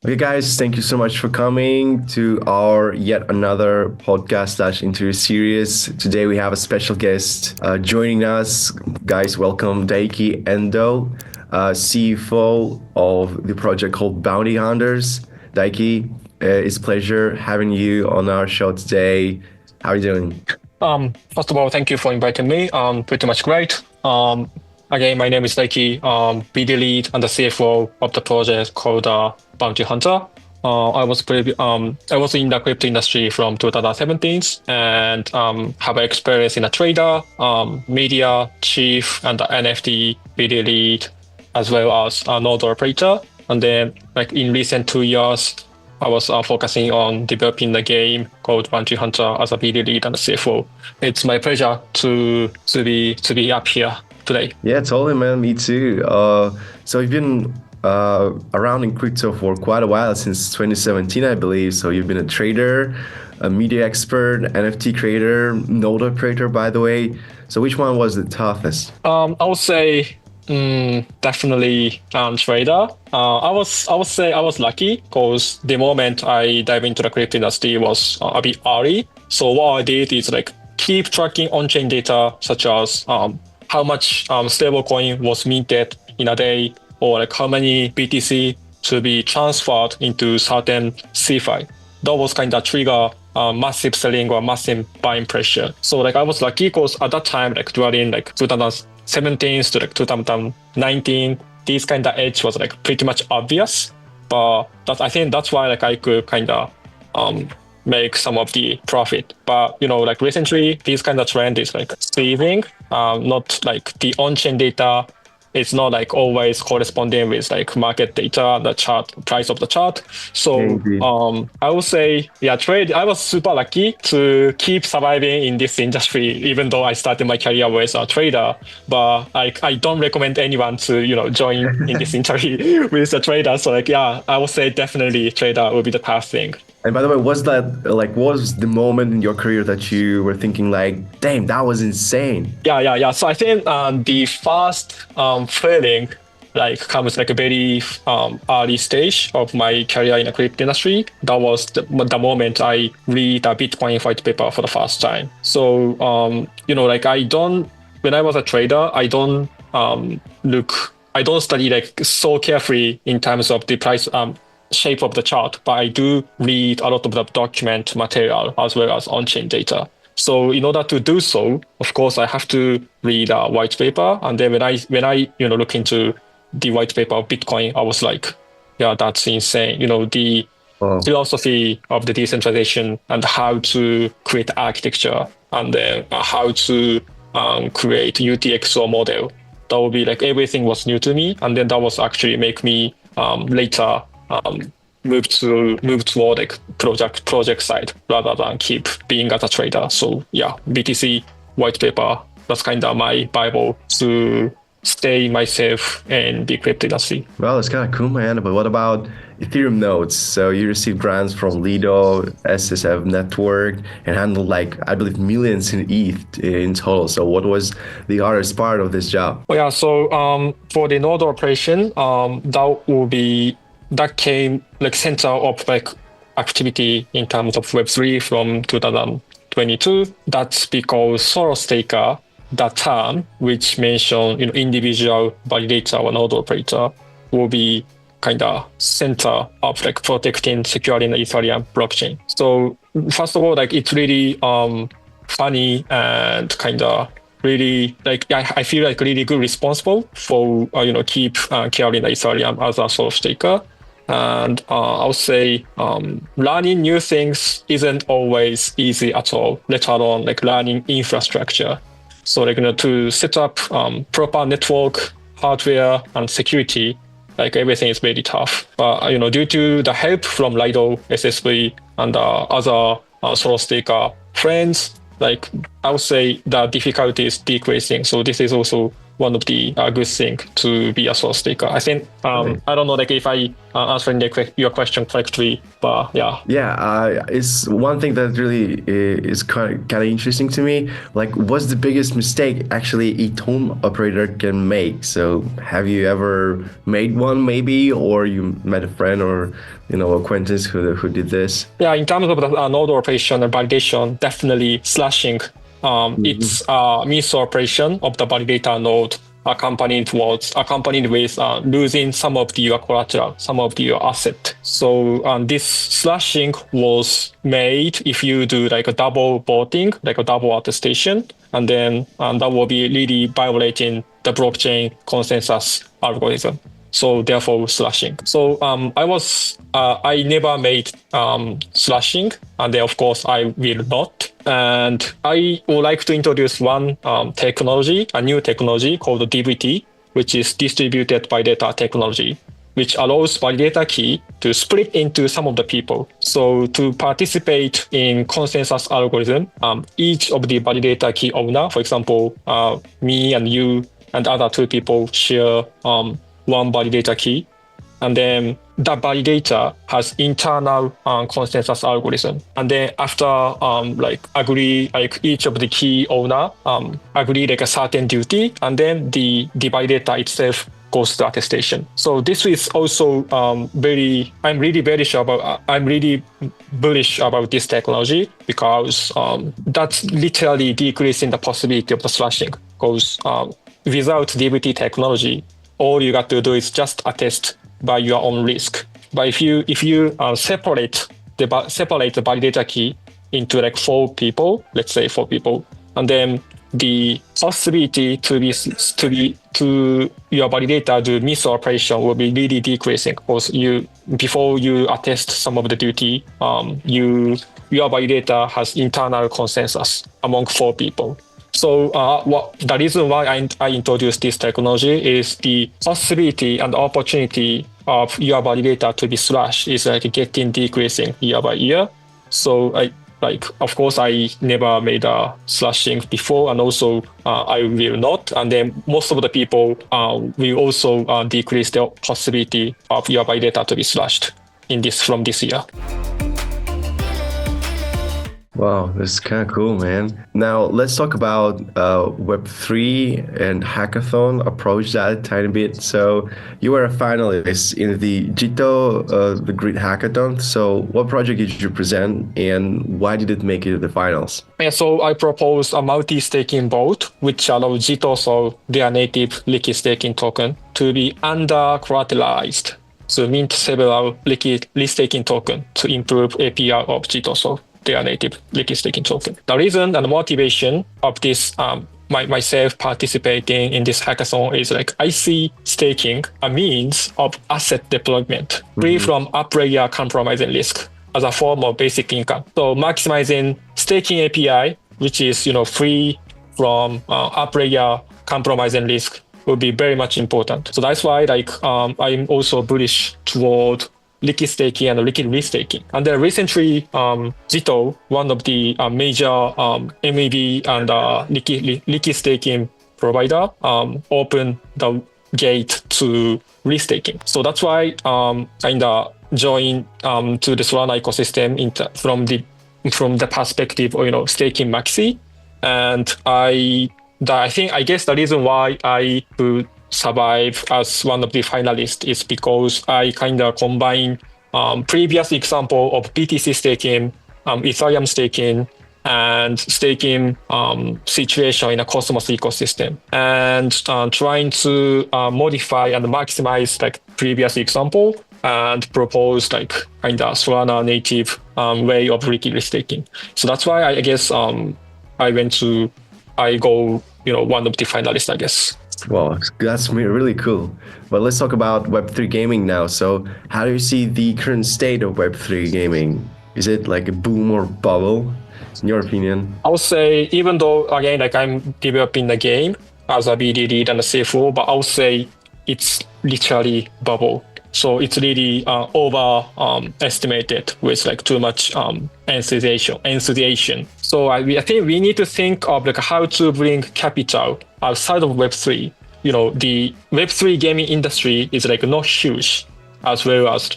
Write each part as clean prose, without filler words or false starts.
Okay, guys, thank you so much for coming to our yet another podcast slash interview series. Today we have a special guest joining us. Guys, welcome Daiki Endo, CFO of the project called Bounty Hunters. Daiki, it's a pleasure having you on our show today. How are you doing? First of all, thank you for inviting me. Pretty much great. Again, my name is Daiki, BD lead and the CFO of the project called Bounty Hunter. I was in the crypto industry from 2017 and have experience in a trader, media chief, and the NFT BD lead, as well as a node operator. And then, like in recent 2 years, I was focusing on developing the game called Bounty Hunter as a BD lead and a CFO. It's my pleasure to be up here today. Yeah, totally, man. Me too. So you've been around in crypto for quite a while, since 2017, I believe. So you've been a trader, a media expert, NFT creator, node operator, by the way. So which one was the toughest? I would say definitely trader. I would say I was lucky because the moment I dive into the crypto industry was a bit early. So what I did is like keep tracking on-chain data such as how much stablecoin was minted in a day, or like how many BTC to be transferred into certain CFI. That was kind of trigger massive selling or massive buying pressure. So like I was lucky because at that time, like during like 2017 to like 2019, this kind of edge was like pretty much obvious. But I think that's why like I could kind of make some of the profit. But like recently, this kind of trend is like saving, not like the on-chain data. It's not like always corresponding with like market data, the chart price of the chart. So Indeed. I would say, yeah, trade. I was super lucky to keep surviving in this industry, even though I started my career as a trader. But I don't recommend anyone to join in this industry with a trader. So like, yeah, I would say definitely trader would be the tough thing. And by the way, was that like, what was the moment in your career that you were thinking like, damn, that was insane? Yeah. So I think the first feeling like comes like a very early stage of my career in the crypto industry. That was the moment I read a Bitcoin white paper for the first time. So like when I was a trader, I don't study like so carefully in terms of the price shape of the chart, but I do read a lot of the document material as well as on-chain data. So in order to do so, of course, I have to read a white paper. And then when I look into the white paper of Bitcoin, I was like, yeah, that's insane. The Oh, philosophy of the decentralization and how to create architecture, and then how to create UTXO model. That would be like everything was new to me. And then that was actually make me later move toward like project side rather than keep being as a trader. So yeah, BTC white paper, that's kind of my bible to stay myself and be crypto industry. well, it's kind of cool, man. But what about Ethereum nodes? So you received grants from Lido, SSF Network, and handled like, I believe, millions in ETH in total. So what was the hardest part of this job? Oh yeah, so for the node operation, that came like center of like activity in terms of Web3 from 2022. That's because Soros taker, that term which mentioned individual validator or node operator, will be kind of center of like protecting, securing the Ethereum blockchain. So first of all, like it's really funny and kind of really like I feel like really good responsible for keep carrying the Ethereum as a source taker. And I would say learning new things isn't always easy at all, let alone like learning infrastructure. So like to set up proper network, hardware, and security, like everything is very tough. But due to the help from Lido, SSV, and other Soros taker friends, like I would say the difficulty is decreasing. So this is also one of the good thing to be a source taker. I think I don't know like if I answering your question correctly, but yeah. Yeah, it's one thing that really is kind of interesting to me. Like, what's the biggest mistake actually a token operator can make? So, have you ever made one, maybe, or you met a friend or acquaintance who did this? Yeah, in terms of the node operation and validation, definitely slashing. It's a misoperation of the validator node accompanied with losing some of your collateral, some of your asset. So this slashing was made if you do like a double voting, like a double attestation, and then that will be really violating the blockchain consensus algorithm. So therefore slashing. So I never made slashing, and then of course I will not. And I would like to introduce one technology, a new technology called DVT, which is distributed validator technology, which allows validator key to split into some of the people. So to participate in consensus algorithm, each of the validator key owner, for example, me and you and other two people share one validator key, and then that validator has internal consensus algorithm, and then after agree, like each of the key owner agree like a certain duty, and then the validator itself goes to attestation. So this is also I'm really bullish about this technology, because that's literally decreasing the possibility of the slashing, because without DVT technology, all you got to do is just attest by your own risk. But if you separate the validator key into like four people, let's say four people, and then the possibility to your validator do misoperation will be really decreasing, because before you attest some of the duty, your validator has internal consensus among four people. So the reason why I introduced this technology is the possibility and opportunity of your validator to be slashed is like getting decreasing year by year. So of course, I never made a slashing before, and also I will not. And then most of the people will also decrease the possibility of your validator to be slashed from this year. Wow, this is kind of cool, man. Now let's talk about Web3 and hackathon. Approach that a tiny bit. So you were a finalist in the Jito, the Grid Hackathon. So what project did you present, and why did it make it to the finals? Yeah, so I proposed a multi-staking vault, which allows Jito, so their native liquid staking token, to be under-collateralized. So mint several liquid staking token to improve APR of Jito, so their native liquid staking token. The reason and the motivation of this, myself participating in this hackathon, is like I see staking a means of asset deployment free from up-layer compromising risk as a form of basic income. So maximizing staking API, which is free from up-layer compromising risk, will be very much important. So that's why I'm also bullish toward liquid staking and liquid restaking. And then recently, Jito, one of the major MEV and liquid staking provider, opened the gate to restaking. So that's why kind of join to the Solana ecosystem from the perspective of staking maxi. And I guess the reason why I could survive as one of the finalists is because I kind of combine previous example of BTC staking, Ethereum staking, and staking situation in a Cosmos ecosystem, and trying to modify and maximize like previous example and propose like kind of Solana native way of liquid staking. So that's why I guess I go one of the finalists, I guess. Wow, that's really cool. But let's talk about Web3 gaming now. So how do you see the current state of Web3 gaming? Is it like a boom or bubble, in your opinion? I would say, even though, again, like I'm developing the game as a BD lead and a CFO, but I would say it's literally bubble. So it's really overestimated with like too much enthusiasm. So I think we need to think of like how to bring capital outside of Web3 the Web3 gaming industry is like not huge as well as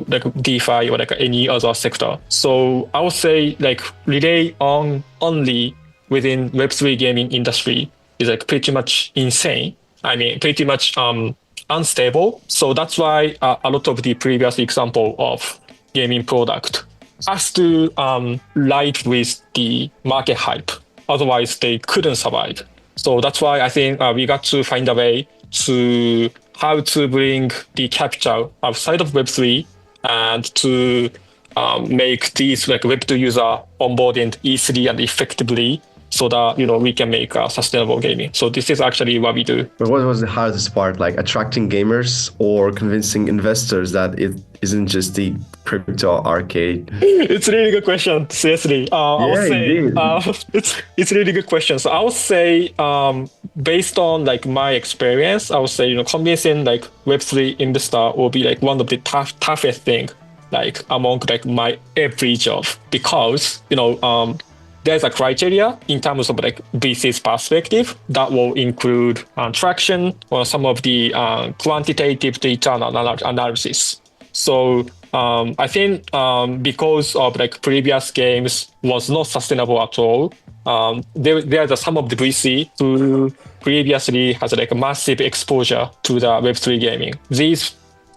like DeFi or like any other sector. So I would say like rely on only within Web3 gaming industry is like pretty much insane. I mean, pretty much unstable. So that's why a lot of the previous example of gaming product has to ride with the market hype. Otherwise, they couldn't survive. So that's why I think we got to find a way to how to bring the capital outside of Web3 and to make these like Web2 user onboarding easily and effectively so that we can make sustainable gaming. So this is actually what we do. But what was the hardest part, like attracting gamers or convincing investors that it isn't just the crypto arcade? It's a really good question. Seriously, I would say it's a really good question. So I would say, based on like my experience, I would say convincing like Web3 investor will be like one of the toughest thing, like among like my every job, because there's a criteria in terms of like VC's perspective that will include traction or some of the quantitative data analysis. So I think because of like previous games was not sustainable at all, there's some of the VC who previously has like a massive exposure to the Web3 gaming.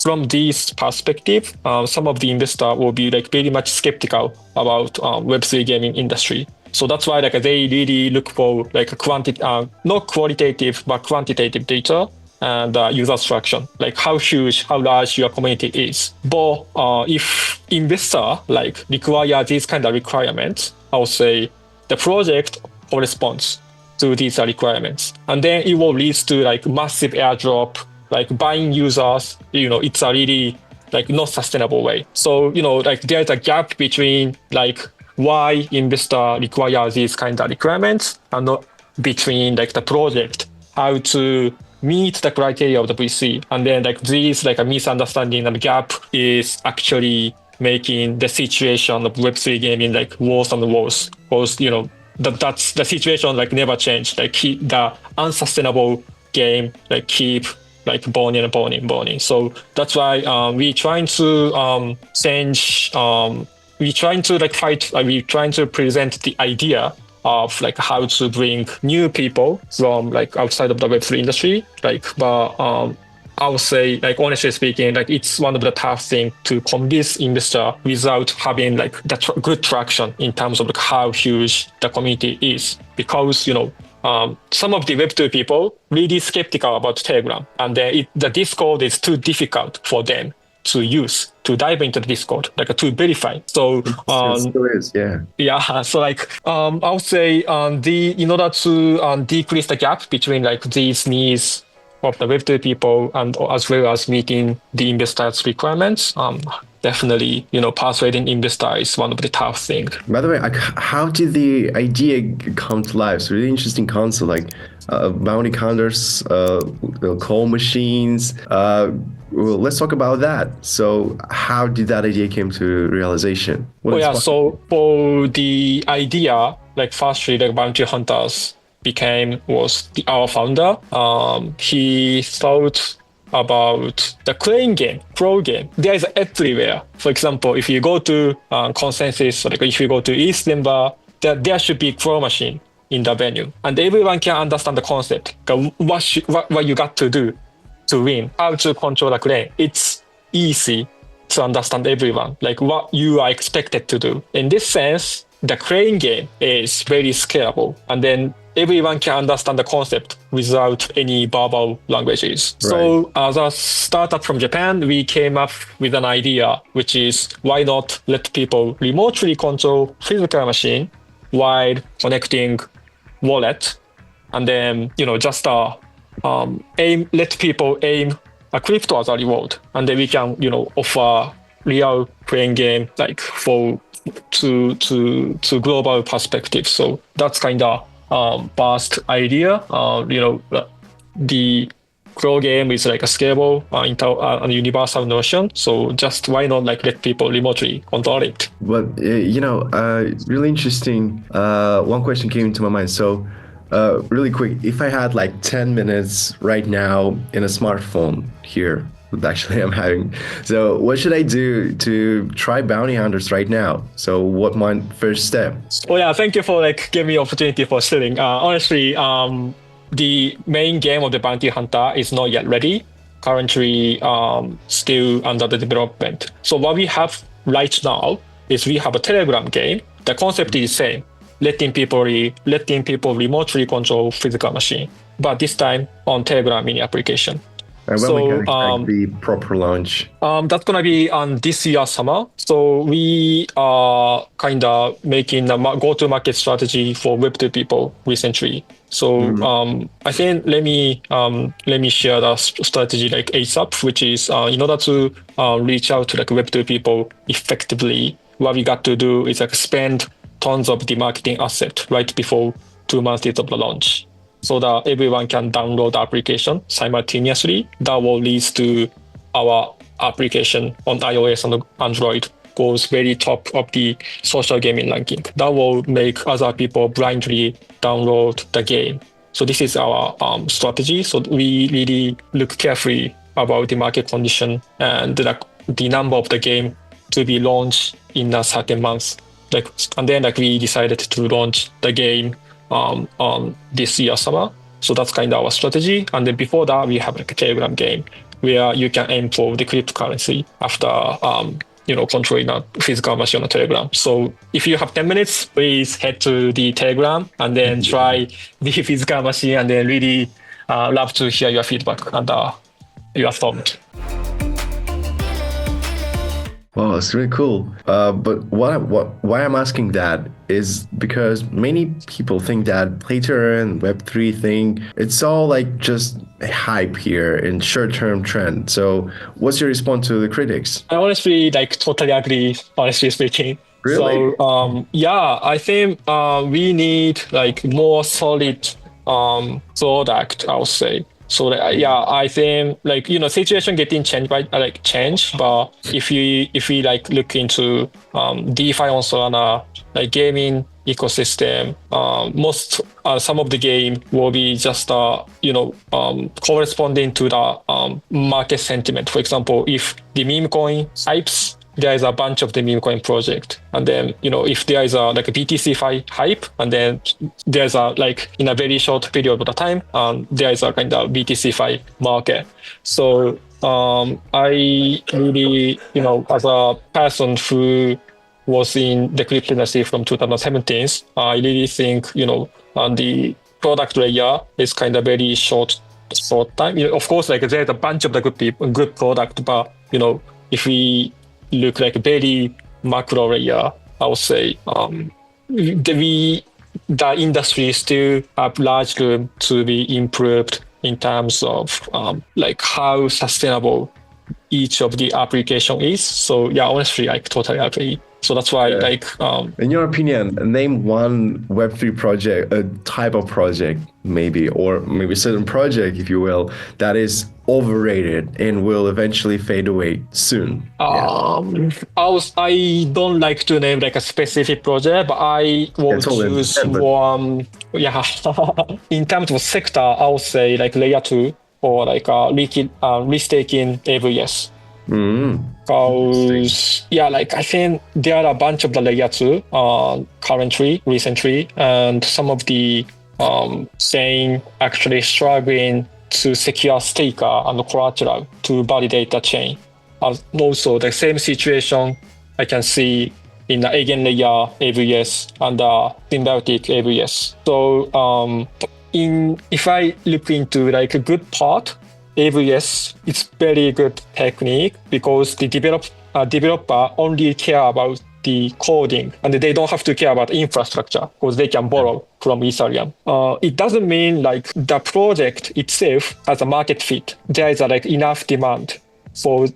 From this perspective, some of the investor will be like very much skeptical about Web3 gaming industry. So that's why like they really look for like a not qualitative but quantitative data and user traction, like how huge, how large your community is. But if investor like require these kind of requirements, I would say the project corresponds to these requirements, and then it will lead to like massive airdrop, like buying users. It's a really like not sustainable way. So like there's a gap between like why investor require these kind of requirements and not between like the project how to meet the criteria of the VC, and then like these like a misunderstanding and gap is actually making the situation of Web3 gaming like worse and worse, because that's the situation like never changed, like the unsustainable game like keep like burning. So that's why we trying to change. We trying to like fight. We trying to present the idea of like how to bring new people from like outside of the Web3 industry. But I would say, like honestly speaking, like it's one of the tough things to convince investor without having like the good traction in terms of like how huge the community is, because some of the Web2 people really skeptical about Telegram, and the Discord is too difficult for them to use, to dive into the Discord, like to verify. So it still is, yeah. Yeah. So like I would say in order to decrease the gap between like these needs of the Web2 people and as well as meeting the investors' requirements, definitely persuading investor is one of the tough things. By the way, how did the idea come to life? It's a really interesting concept, like bounty counters, call machines. Well, let's talk about that. So how did that idea came to realization? So for the idea, like firstly, like bounty hunters was our founder. He thought about the playing game, pro game. There is everywhere. For example, if you go to Consensus, like if you go to East Denver, there should be pro machine in the venue, and everyone can understand the concept. What you got to do to win, how to control the crane. It's easy to understand everyone, like what you are expected to do. In this sense, the crane game is very scalable, and then everyone can understand the concept without any verbal languages. Right. So as a startup from Japan, we came up with an idea, which is why not let people remotely control physical machine while connecting wallet, and then just let people aim a crypto as a reward, and then we can offer real playing game like to global perspective. So that's kind of vast idea. The pro game is like a scalable and universal notion. So just why not like let people remotely control it? But really interesting. One question came into my mind. So Really quick, if I had like 10 minutes right now in a smartphone here, actually I'm having, so what should I do to try bounty hunters right now? So what my first step? Oh yeah, thank you for like giving me opportunity for stealing. Honestly, the main game of the bounty hunter is not yet ready. Currently, still under the development. So what we have right now is we have a Telegram game. The concept is the same, letting people remotely control physical machine, but this time on Telegram mini application. And when we can expect the proper launch? That's gonna be on this year summer. So we are kind of making a go-to-market strategy for Web2 people recently. So I think let me share the strategy like ASAP, which is in order to reach out to like Web2 people effectively. What we got to do is like spend tons of the marketing asset right before 2 months of the launch, so that everyone can download the application simultaneously. That will lead to our application on iOS and Android goes very top of the social gaming ranking. That will make other people blindly download the game. So this is our strategy. So we really look carefully about the market condition and the number of the game to be launched in a certain month. And then we decided to launch the game on this year summer. So that's kind of our strategy. And then before that, we have like a Telegram game where you can aim for the cryptocurrency after controlling a physical machine on Telegram. So if you have 10 minutes, please head to the Telegram and then try the physical machine, and then really love to hear your feedback and your thought. Wow, it's really cool. But why I'm asking that is because many people think that play to earn Web3 thing, it's all like just a hype here and short-term trend. So what's your response to the critics? I honestly totally agree, honestly speaking. Really? So I think we need like more solid product, I would say. So I think situation getting changed by change. But if we look into DeFi on Solana, like gaming ecosystem, some of the game will be just corresponding to the market sentiment. For example, if the meme coin hypes, there is a bunch of the meme coin project, and then if there is a BTC hype, and then there's in a very short period of the time, there is a kind of BTC market. So I really, as a person who was in the crypto industry from 2017, I really think the product layer is kind of very short time. Of course, there's a bunch of the good product, but if we look like a very macro layer, I would say the industry still have large room to be improved in terms of how sustainable each of the application is. So honestly, I totally agree. So that's why in your opinion, name one Web3 project, a type of project maybe, or maybe a certain project, if you will, that is overrated and will eventually fade away soon. I don't like to name a specific project, but I will choose one. In terms of sector, I would say layer 2 or restaking AWS. Because I think there are a bunch of the layer 2 recently, and some of the saying actually struggling to secure staker and collateral to validate the chain. Also, the same situation I can see in the Eigenlayer AWS and the symbiotic AWS. So if I look into a good part, AWS, it's very good technique because the developer only care about the coding, and they don't have to care about infrastructure because they can borrow from Ethereum. It doesn't mean the project itself has a market fit. There is enough demand for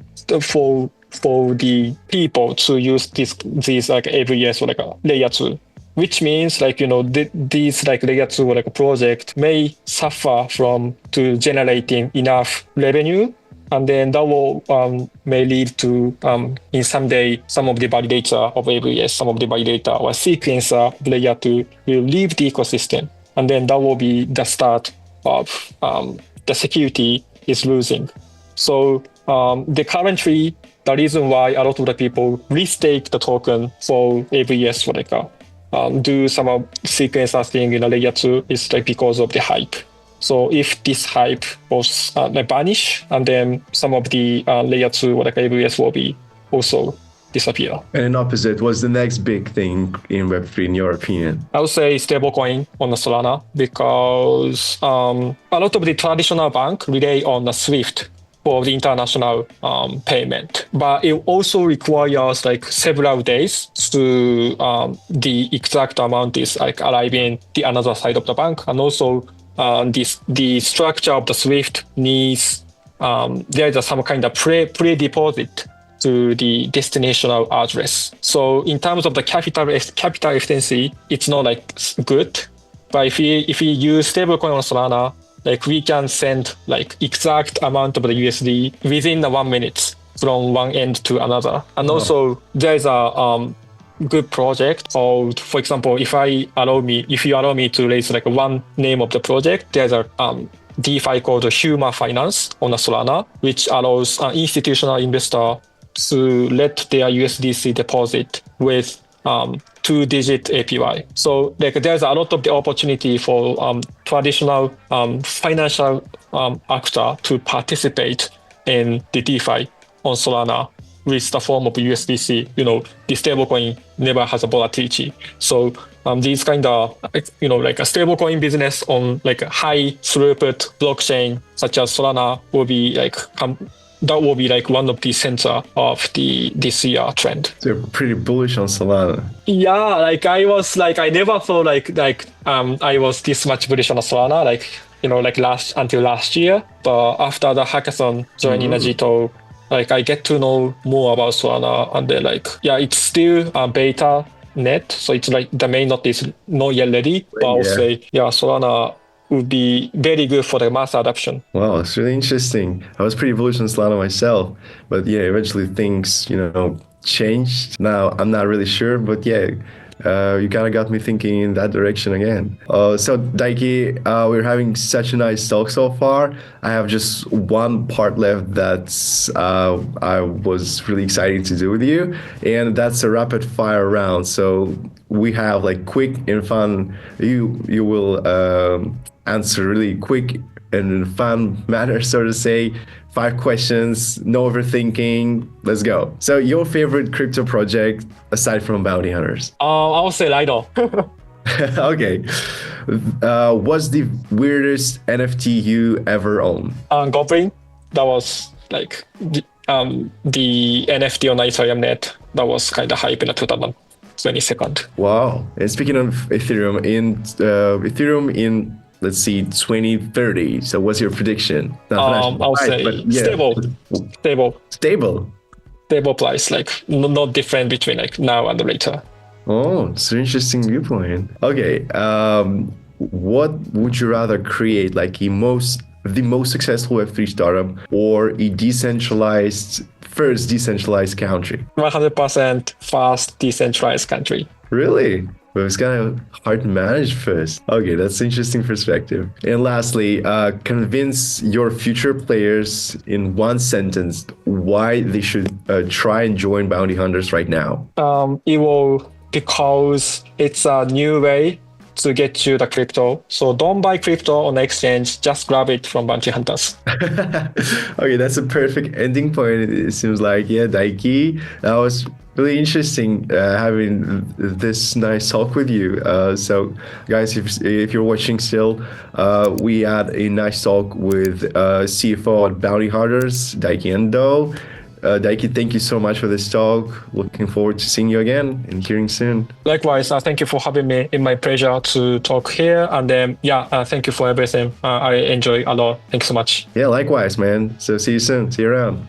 the people to use these AWS or layer 2. Which means these layer 2 project may suffer from to generating enough revenue, and then that will may lead to in someday some of the validator of AWS, some of the validator or sequencer layer 2 will leave the ecosystem, and then that will be the start of the security is losing. So currently, the reason why a lot of the people restake the token for AVS for like do some of sequencer thing in a layer 2 is like because of the hype. So if this hype was vanish, and then some of the layer 2 or like AVS will be also disappear. And in opposite, what's the next big thing in Web3 in your opinion? I would say stablecoin on the Solana, because a lot of the traditional bank rely on the SWIFT for the international payment, but it also requires like several days to the exact amount is like arriving the another side of the bank, and also the structure of the SWIFT needs there is some kind of pre-deposit to the destinational address. So in terms of the capital efficiency, it's not like good. But if we use stablecoin on Solana, like we can send like exact amount of the USD within the 1 minute from one end to another. And also there is a good project called, for example, if you allow me to raise like one name of the project, there's a DeFi called Human Finance on the Solana, which allows an institutional investor to let their USDC deposit with 2-digit APY. So like there's a lot of the opportunity for traditional financial actor to participate in the DeFi on Solana with the form of USDC. The stablecoin never has a volatility. So these kind of like a stablecoin business on like a high throughput blockchain such as Solana will be like that will be like one of the center of this year trend. So you're pretty bullish on Solana. Yeah, like I never thought I was this much bullish on Solana, until last year. But after the hackathon joining Najito, like I get to know more about Solana, and then it's still a beta net, so it's like the main node is not yet ready. But I'll say Solana would be very good for the mass adoption. Wow, it's really interesting. I was pretty bullish on Solana myself, but eventually things, changed. Now I'm not really sure, but you kind of got me thinking in that direction again. So Daiki, we're having such a nice talk so far. I have just one part left that's I was really excited to do with you, and that's a rapid fire round. So we have like quick and fun. You will answer really quick and in fun manner, so to say. 5 questions, no overthinking. Let's go. So your favorite crypto project aside from bounty hunters? I'll say Lido. Okay. What's the weirdest NFT you ever owned? Goblin. That was like the NFT on Ethereum net. That was kind of hype in the 2022. Wow. And speaking of Ethereum, in let's see, 2030. So what's your prediction? I'll say stable. Stable price, like not different between like now and later. Oh, it's an interesting viewpoint. Okay. What would you rather create, like the most successful Web3 startup or a first decentralized country? 100% fast decentralized country. Really? But it's kind of hard to manage first. Okay, that's an interesting perspective. And lastly, convince your future players in one sentence why they should try and join Bounty Hunters right now. Because it's a new way to get you the crypto. So don't buy crypto on the exchange, just grab it from Bounty Hunters. Okay, that's a perfect ending point. It seems like, Daiki, that was really interesting having this nice talk with you. So guys, if you're watching still, we had a nice talk with CFO at Bounty Hunters, Daiki Endo. Daiki, thank you so much for this talk. Looking forward to seeing you again and hearing soon. Likewise, thank you for having me. It's my pleasure to talk here. And thank you for everything. I enjoy a lot. Thanks so much. Yeah, likewise, man. So see you soon. See you around.